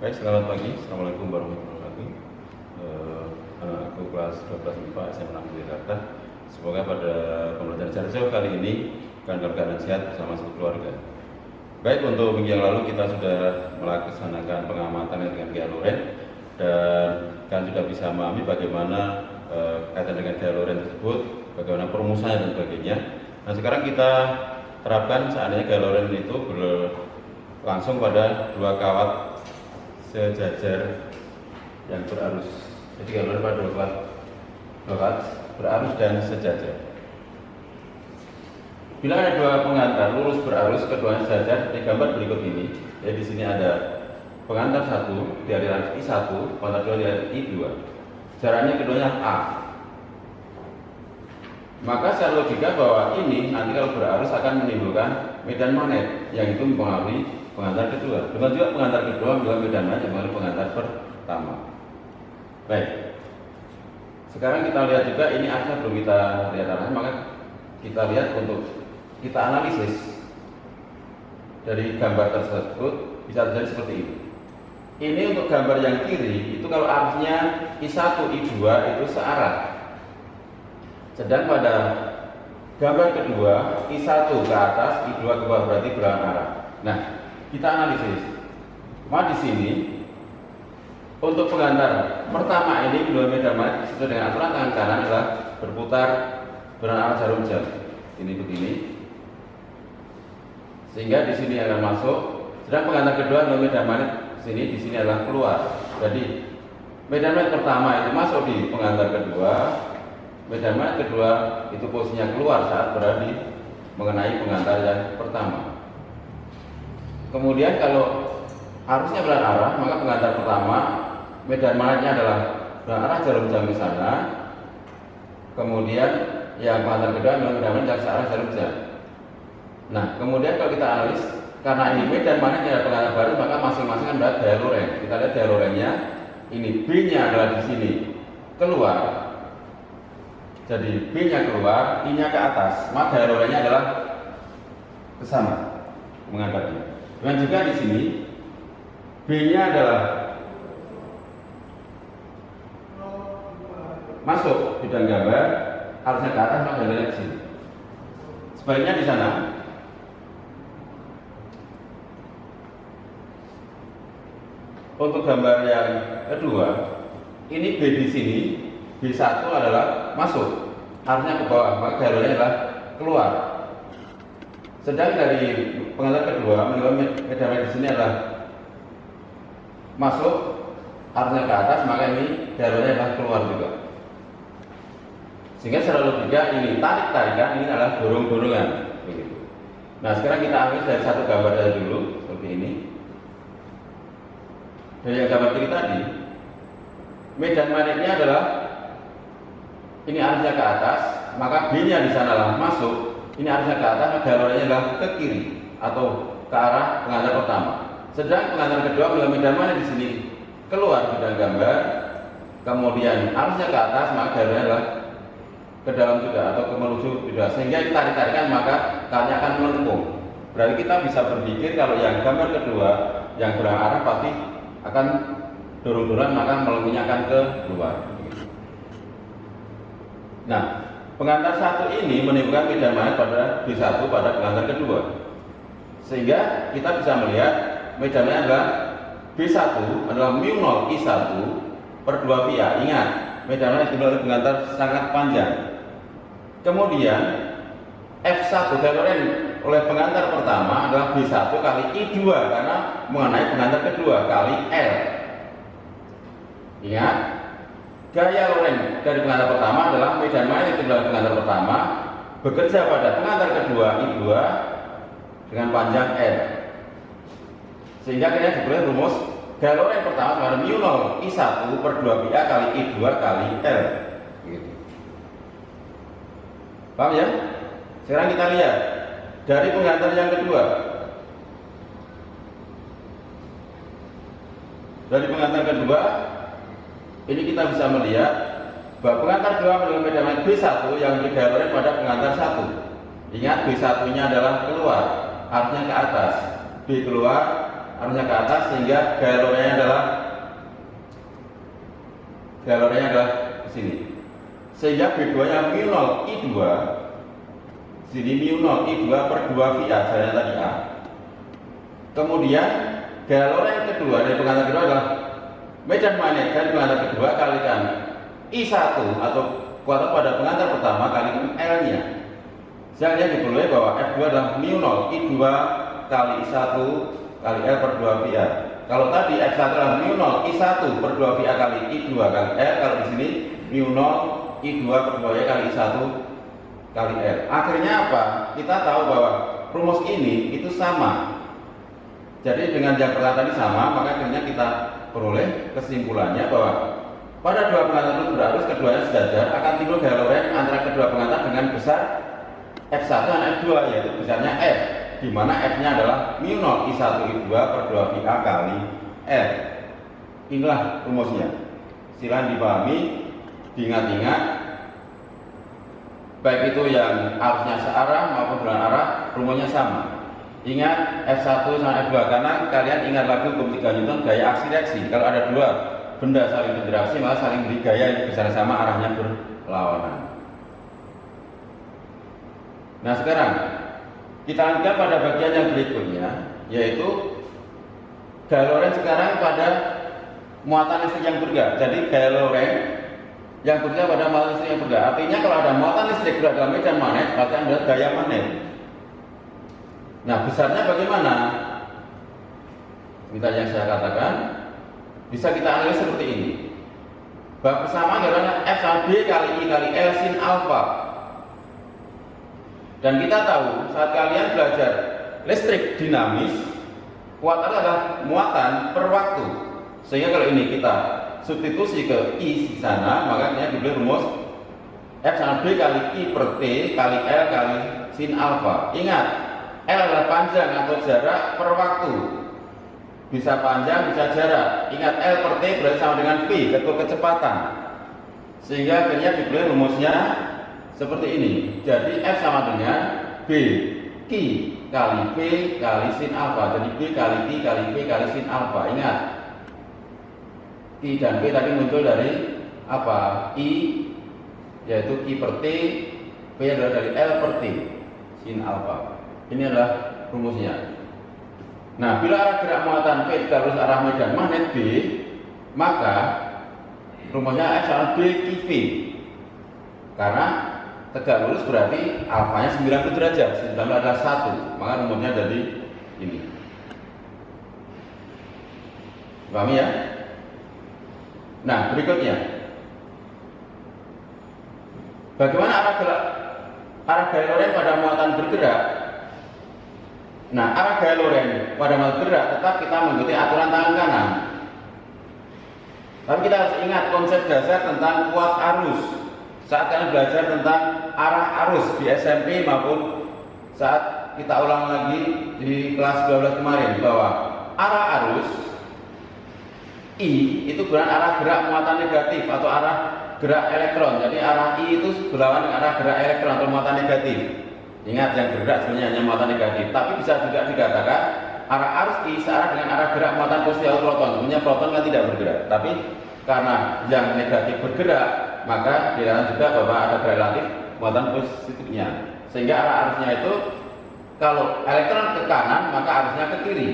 Baik, selamat pagi. Assalamualaikum warahmatullahi wabarakatuh. Aku kelas 12 IPA SMA 6 Jakarta. Semoga pada pembelajaran jarak jauh kali ini akan dalam keadaan sehat bersama seluruh keluarga. Baik, untuk minggu yang lalu kita sudah melaksanakan pengamatan dengan gaya Loren dan kan sudah bisa memahami bagaimana kaitan dengan gaya Loren tersebut, bagaimana perumusannya dan sebagainya. Nah, sekarang kita terapkan seandainya gaya Loren itu langsung pada dua kawat sejajar yang berarus. Jadi kalau pada dua kawat berarus dan sejajar. Bila ada dua pengantar lurus berarus keduanya sejajar, di gambar berikut ini. Jadi di sini ada pengantar satu di aliran I1, pengantar dua di aliran I2. Jaraknya keduanya A. Maka secara logika bahwa ini nanti kalau berarus akan menimbulkan medan magnet yang itu mempengaruhi pengantar kedua. Dengan juga pengantar kedua membuat medan magnet yang mempengaruhi pengantar pertama. Baik. Sekarang kita lihat juga ini arahnya belum kita lihat arahnya, maka kita lihat untuk kita analisis dari gambar tersebut bisa terjadi seperti ini. Ini untuk gambar yang kiri itu kalau arahnya I1, I2 itu searah. Sedang pada gambar kedua I1 ke atas, I2 ke bawah, berarti berlawanan arah. Nah, kita analisis. Maka di sini untuk pengantar pertama ini kedua medan magnet sesuai dengan aturan tangan kanan adalah berputar berarah jarum jam. Ini begini. Sehingga di sini akan masuk. Sedang pengantar kedua kedua medan magnet di sini adalah keluar. Jadi medan magnet pertama itu masuk di pengantar kedua. Medan magnet kedua itu posisinya keluar saat berada mengenai pengantar yang pertama. Kemudian kalau arusnya berlawanan arah, maka pengantar pertama medan magnetnya adalah berlawanan arah jarum jam di sana. Kemudian yang pengantar kedua medan magnet yang searah jarum jam. Nah, kemudian kalau kita analis, karena ini medan magnetnya adalah pengantar baru, maka masing-masing kan berada gaya Loren. Kita lihat gaya Lorennya, ini B-nya adalah di sini keluar. Jadi B-nya keluar, I-nya ke atas. Maka gaya Lorennya adalah ke sana mengantarnya. Dan juga di sini B-nya adalah masuk bidang gambar, harusnya ke atas, maka gambarnya ke sini. Sebaliknya di sana. Untuk gambar yang kedua, ini B di sini, B1 adalah masuk, harusnya ke bawah, maka gambarnya adalah keluar. Sedang dari pengantar kedua, medan magnet di sini adalah masuk, arahnya ke atas, maka ini gambarnya adalah keluar juga. Sehingga secara logika ini tarik-tarikan, ini adalah dorong-dorongan. Begitu. Nah, sekarang kita ambil dari satu gambar saja dulu, seperti ini. Dari yang gambar kiri tadi, medan magnetnya adalah ini arahnya ke atas, maka B-nya di sana adalah masuk. Ini arahnya ke atas, maka galorannya adalah ke kiri atau ke arah pengantar pertama. Sedang pengantar kedua bila medan magnet di sini keluar bidang gambar, kemudian arahnya ke atas, maka galorannya adalah ke dalam juga atau ke menuju juga. Sehingga kita tarik-tarikan maka karnya akan melengkung. Berarti kita bisa berpikir kalau yang gambar kedua yang berarah arah pasti akan dorong-dorongan, maka melengkungnya akan ke luar. Nah, pengantar satu ini menimbulkan medan magnet pada B1 pada pengantar kedua. Sehingga kita bisa melihat medan magnet adalah B1 adalah mu0 I1 per 2 via. Ingat, medan magnet dimiliki pengantar sangat panjang. Kemudian F1 gaya Loren oleh pengantar pertama adalah B1 kali I2 karena mengenai pengantar kedua kali L. Ingat, gaya Loren dari pengantar pertama adalah medan magnet itu dalam pengantar pertama bekerja pada pengantar kedua I2 dengan panjang L. Sehingga kita diberi rumus gaya Loren pertama sama mu0 I1 per 2 pi A kali I2 kali L. Gitu. Paham ya? Sekarang kita lihat dari pengantar yang kedua. Dari pengantar kedua ini kita bisa melihat bahwa pengantar 2 dengan medan magnet B1 yang memiliki gaya Loren pada pengantar 1. Ingat, B1 nya adalah keluar, arahnya ke atas. B keluar, arusnya ke atas, sehingga gaya lorentnya adalah ke sini. Sehingga B2-nya mu 0 I2, sini mu 0 I2 per 2 VA, jalannya tadi A. Kemudian gaya lorentz kedua dari pengantar kedua adalah medan magnet dari pengantar kedua kalikan I1 atau kekuatan pada pengantar pertama kalikan L-nya. Sehingga diperoleh bahwa F2 adalah mu 0 I2 kali I1 kali L per 2 VA. Kalau tadi F1 adalah mu 0 I1 per 2 VA kali I2 kali L, kalau di sini mu 0 I2 per 2 VA kali I1 kali L. Akhirnya apa? Kita tahu bahwa rumus ini itu sama. Jadi dengan yang pertama tadi sama, maka akhirnya kita peroleh kesimpulannya bahwa pada dua pengantar lurus berarus keduanya sejajar akan timbul gaya lorentz antara kedua pengantar dengan besar F1 dan F2, yaitu besarnya F, di mana F-nya adalah mu 0 I1 I2 per 2 VA kali L. Inilah rumusnya. Silakan dipahami, diingat-ingat. Baik itu yang arusnya searah maupun berlawanan arah, rumusnya sama. Ingat F1 sama F2, karena kalian ingat lagi hukum 3 Newton gaya aksi reaksi. Kalau ada dua benda saling berinteraksi, maka saling beri gaya yang bersama-sama arahnya berlawanan. Nah sekarang kita lanjutkan pada bagian yang berikutnya, yaitu gaya lorentz sekarang pada muatan listrik yang bergerak. Jadi gaya lorentz yang bergerak pada muatan listrik yang bergerak. Artinya kalau ada muatan listrik berada dalam medan magnet, berarti ada gaya magnet. Nah besarnya bagaimana? Seperti yang saya katakan, bisa kita analisis seperti ini. Bahwa persamaan adalah F sama B kali I kali L sin alfa. Dan kita tahu saat kalian belajar listrik dinamis, kekuatan adalah muatan per waktu. Sehingga kalau ini kita substitusi ke I di sana, maka ini diberi rumus F sama B kali I per T kali L kali sin alfa. Ingat, L adalah panjang atau jarak per waktu. Bisa panjang, bisa jarak. Ingat, L per T berarti sama dengan V, vektор kecepatan. Sehingga akhirnya diberi rumusnya seperti ini. Jadi F sama dengan B Q kali V kali sin alfa. Jadi B kali Q kali V kali sin alfa. Ingat, Q dan V tadi muncul dari apa? I, yaitu Q per T, V adalah dari L per T sin alfa. Ini adalah rumusnya. Nah, bila arah gerak muatan V terus arah medan magnet B, maka rumusnya F sama B Q V. Karena tegak lurus berarti alfanya 90 derajat, 90 adalah 1, maka rumusnya jadi ini. Pahami ya? Nah, berikutnya, bagaimana arah gaya lorentz pada muatan bergerak? Nah, arah gaya lorentz pada muatan bergerak tetap kita mengikuti aturan tangan kanan. Tapi kita harus ingat konsep dasar tentang kuat arus saat kalian belajar tentang arah arus di SMP maupun saat kita ulang lagi di kelas 12 kemarin, bahwa arah arus I itu berarti arah gerak muatan negatif atau arah gerak elektron. Jadi arah I itu berlawanan dengan arah gerak elektron atau muatan negatif. Ingat, yang bergerak sebenarnya hanya muatan negatif, tapi bisa juga dikatakan arah arus I searah dengan arah gerak muatan positif atau proton. Sebenarnya proton kan tidak bergerak, tapi karena yang negatif bergerak, maka dikatakan juga bahwa ada relatif muatan positifnya. Sehingga arah arusnya itu kalau elektron ke kanan, maka arusnya ke kiri.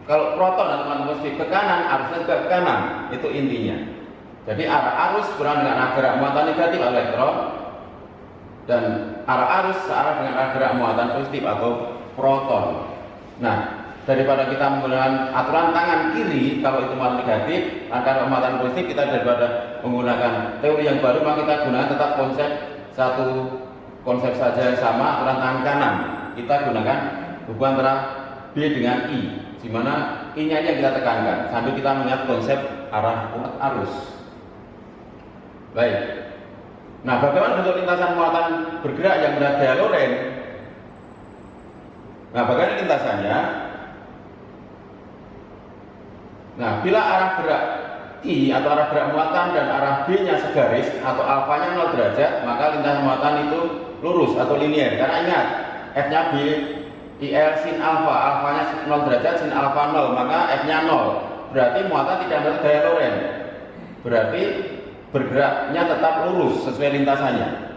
Kalau proton atau muatan positif ke kanan, arusnya juga ke kanan. Itu intinya. Jadi arah arus berlawanan dengan arah gerak muatan negatif elektron, dan arah arus searah dengan arah gerak muatan positif atau proton. Nah, daripada kita menggunakan aturan tangan kiri kalau itu muatan negatif, antara muatan positif, kita daripada menggunakan teori yang baru, maka kita gunakan tetap satu konsep saja yang sama, aturan tangan kanan. Kita gunakan hubungan antara B dengan I, di mana I-nya yang kita tekankan sambil kita mengingat konsep arah arus. Baik. Nah, bagaimana bentuk lintasan muatan bergerak yang berada gaya lorentz? Nah, bagaimana lintasannya? Nah, bila arah gerak I atau arah gerak muatan dan arah B-nya segaris atau alfanya 0 derajat, maka lintasan muatan itu lurus atau linier. Karena ingat, F-nya B IL sin alfa, alfanya 0 derajat, sin alfa 0, maka F-nya 0. Berarti muatan tidak ada gaya Lorentz. Berarti bergeraknya tetap lurus sesuai lintasannya.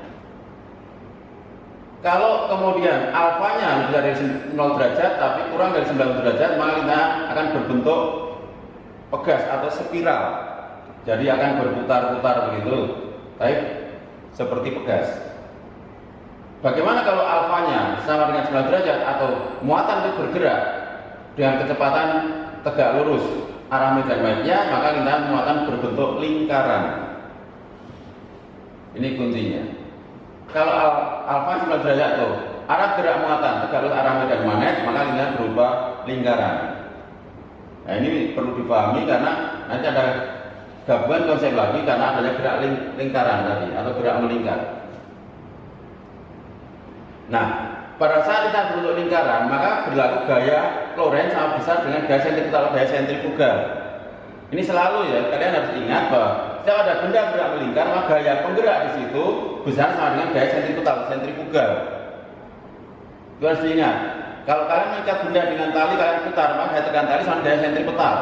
Kalau kemudian alfanya lebih dari 0 derajat tapi kurang dari 90 derajat, maka kita akan berbentuk pegas atau spiral. Jadi akan berputar-putar begitu. Baik, seperti pegas. Bagaimana kalau alfanya sama dengan 9 derajat atau muatan itu bergerak dengan kecepatan tegak lurus arah medan magnetnya, maka kita muatan berbentuk lingkaran. Ini kuncinya. Kalau alfa 9 derajat tuh arah gerak muatan tegak lurus arah medan magnet, maka kita berupa lingkaran. Nah, ini perlu dipahami karena nanti ada gabungan konsep lagi karena adanya gerak lingkaran tadi atau gerak melingkar. Nah, pada saat kita berbentuk lingkaran, maka berlaku gaya Lorentz sama besar dengan gaya sentrifugal atau gaya sentrifugal. Ini selalu ya, kalian harus ingat bahwa setiap ada benda bergerak melingkar, maka gaya penggerak di situ besar sama dengan gaya sentrifugal. Itu harus diingat. Kalau kalian mengikat benda dengan tali, kalian putar, maka gaya tekan tali sama gaya sentripetal.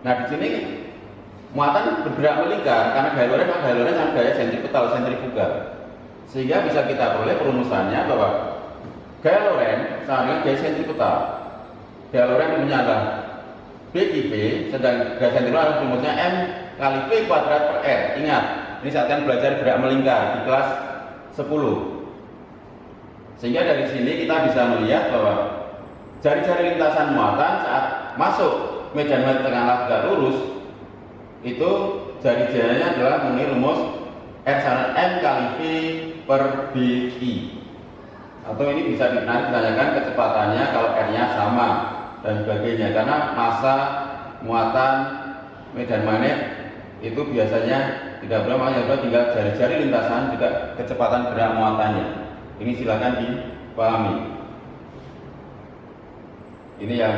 Nah, di sini muatan bergerak melingkar karena gaya Lorentz sama gaya sentrifugal. Sehingga bisa kita peroleh perumusannya bahwa gaya Lorentz sama dengan gaya sentripetal. Gaya Lorentz rumusnya adalah B I V, sedang gaya sentripetal rumusnya M kali V kuadrat per R. Ingat, ini saat kalian belajar gerak melingkar di kelas 10. Sehingga dari sini kita bisa melihat bahwa jari-jari lintasan muatan saat masuk medan magnet tengah tegak lurus itu jari-jarinya adalah mengenai rumus R sama M kali V per BI. Atau ini bisa ditanyakan kecepatannya kalau R-nya sama dan sebagainya, karena massa muatan medan magnet itu biasanya tidak berapa, tinggal jari-jari lintasan juga kecepatan gerak muatannya. Ini silakan dipahami. Ini yang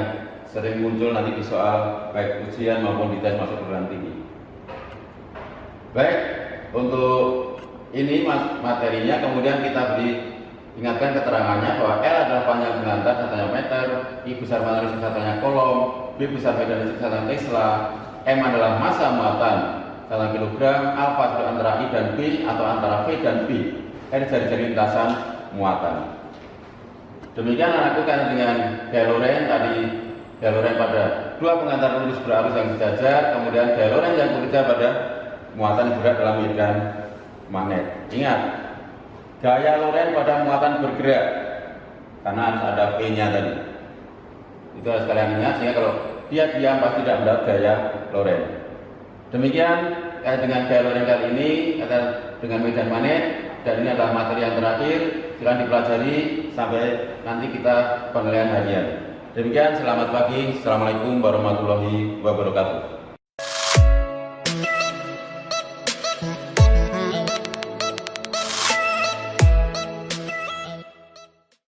sering muncul nanti di soal baik ujian maupun di tes masuk perguruan tinggi. Baik, untuk ini materinya, kemudian kita ingatkan keterangannya bahwa L adalah panjang pengantar satunya meter, I besar panjang listrik satunya kolom, B besar medan listrik satunya Tesla, M adalah massa muatan 1 kilogram, alfa itu antara I dan B atau antara V dan B, R jari-jari lintasan muatan. Demikian anakku kan dengan gaya Lorentz tadi, gaya Lorentz pada dua pengantar lurus berarus yang sejajar, kemudian gaya Lorentz yang bekerja pada muatan bergerak dalam medan magnet. Ingat, gaya Lorentz pada muatan bergerak karena harus ada V-nya tadi. Itu harus kalian ingat, sehingga kalau dia diam pasti tidak mendapat gaya Lorentz. Demikian dengan gaya Lorentz kali ini dengan medan magnet, dan ini adalah materi yang terakhir. Silakan dipelajari sampai nanti kita penilaian harian. Demikian, selamat pagi. Assalamualaikum warahmatullahi wabarakatuh.